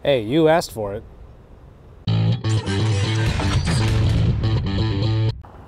Hey, you asked for it.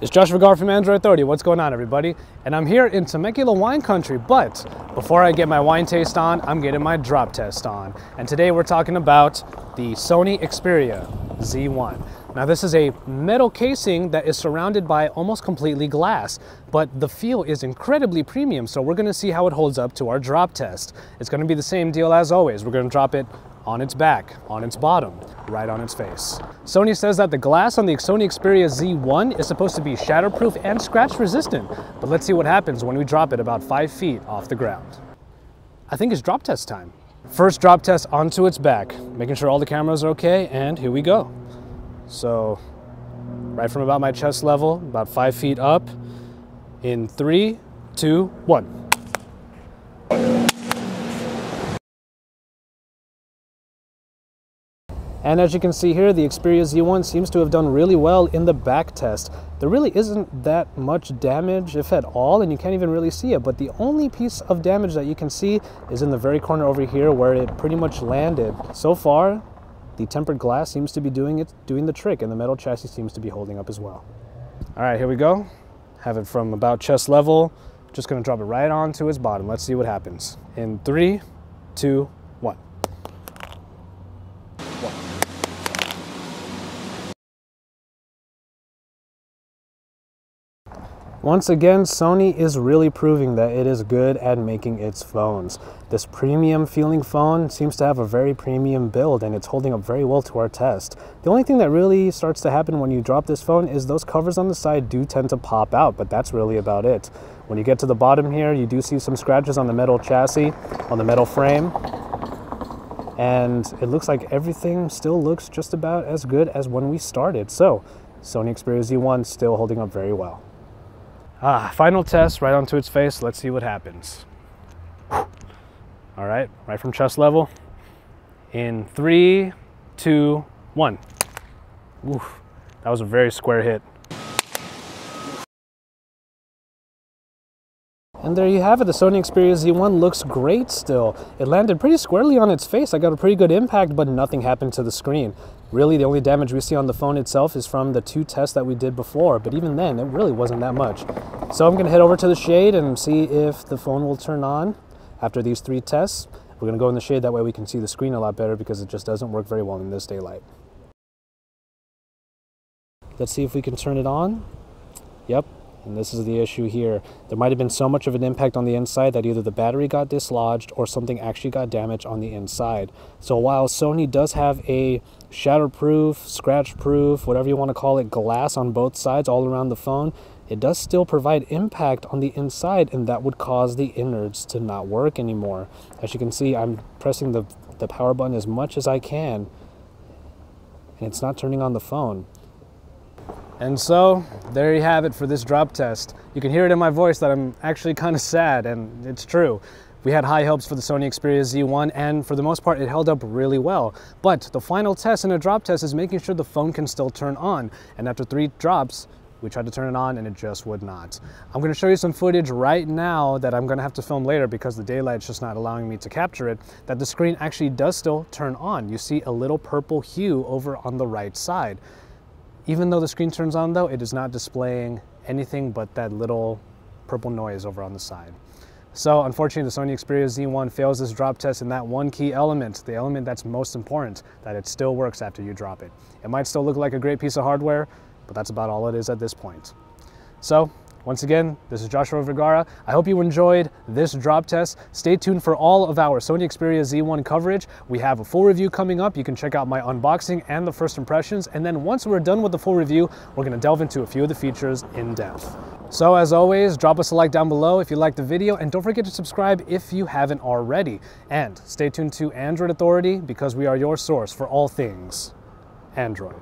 It's Josh Vergara from Android Authority. What's going on, everybody? And I'm here in Temecula wine country, but before I get my wine taste on, I'm getting my drop test on. And today we're talking about the Sony Xperia Z1. Now this is a metal casing that is surrounded by almost completely glass, but the feel is incredibly premium, so we're gonna see how it holds up to our drop test. It's gonna be the same deal as always. We're gonna drop it on its back, on its bottom, right on its face. Sony says that the glass on the Sony Xperia Z1 is supposed to be shatterproof and scratch resistant, but let's see what happens when we drop it about 5 feet off the ground. I think it's drop test time. First drop test onto its back, making sure all the cameras are okay, and here we go. So, right from about my chest level, about 5 feet up, in 3, 2, 1. And as you can see here, the Xperia Z1 seems to have done really well in the back test. There really isn't that much damage, if at all, and you can't even really see it, but the only piece of damage that you can see is in the very corner over here where it pretty much landed. So far, the tempered glass seems to be doing the trick, and the metal chassis seems to be holding up as well. All right, here we go. Have it from about chest level. Just gonna drop it right onto its bottom. Let's see what happens. In 3, 2, 1. Once again, Sony is really proving that it is good at making its phones. This premium feeling phone seems to have a very premium build, and it's holding up very well to our test. The only thing that really starts to happen when you drop this phone is those covers on the side do tend to pop out, but that's really about it. When you get to the bottom here, you do see some scratches on the metal chassis, on the metal frame, and it looks like everything still looks just about as good as when we started. So, Sony Xperia Z1 still holding up very well. Final test right onto its face. Let's see what happens. All right from chest level. In 3, 2, 1. Oof, that was a very square hit. And there you have it. The Sony Xperia Z1 looks great still. It landed pretty squarely on its face. I got a pretty good impact, but nothing happened to the screen. Really, the only damage we see on the phone itself is from the 2 tests that we did before, but even then, it really wasn't that much. So I'm gonna head over to the shade and see if the phone will turn on after these 3 tests. We're gonna go in the shade, that way we can see the screen a lot better because it just doesn't work very well in this daylight. Let's see if we can turn it on. Yep. And this is the issue here. There might have been so much of an impact on the inside that either the battery got dislodged or something actually got damaged on the inside. So while Sony does have a shatterproof, scratch-proof, whatever you want to call it, glass on both sides all around the phone, it does still provide impact on the inside, and that would cause the innards to not work anymore. As you can see, I'm pressing the power button as much as I can, and it's not turning on the phone. And so, there you have it for this drop test. You can hear it in my voice that I'm actually kind of sad, and it's true. We had high hopes for the Sony Xperia Z1, and for the most part, it held up really well. But the final test in a drop test is making sure the phone can still turn on. And after 3 drops, we tried to turn it on and it just would not. I'm gonna show you some footage right now that I'm gonna have to film later because the daylight's just not allowing me to capture it, that the screen actually does still turn on. You see a little purple hue over on the right side. Even though the screen turns on though, it is not displaying anything but that little purple noise over on the side. So unfortunately, the Sony Xperia Z1 fails this drop test in that one key element, the element that's most important, that it still works after you drop it. It might still look like a great piece of hardware, but that's about all it is at this point. So, once again, this is Joshua Vergara. I hope you enjoyed this drop test. Stay tuned for all of our Sony Xperia Z1 coverage. We have a full review coming up. You can check out my unboxing and the first impressions. And then once we're done with the full review, we're gonna delve into a few of the features in depth. So as always, drop us a like down below if you liked the video, and don't forget to subscribe if you haven't already. And stay tuned to Android Authority because we are your source for all things Android.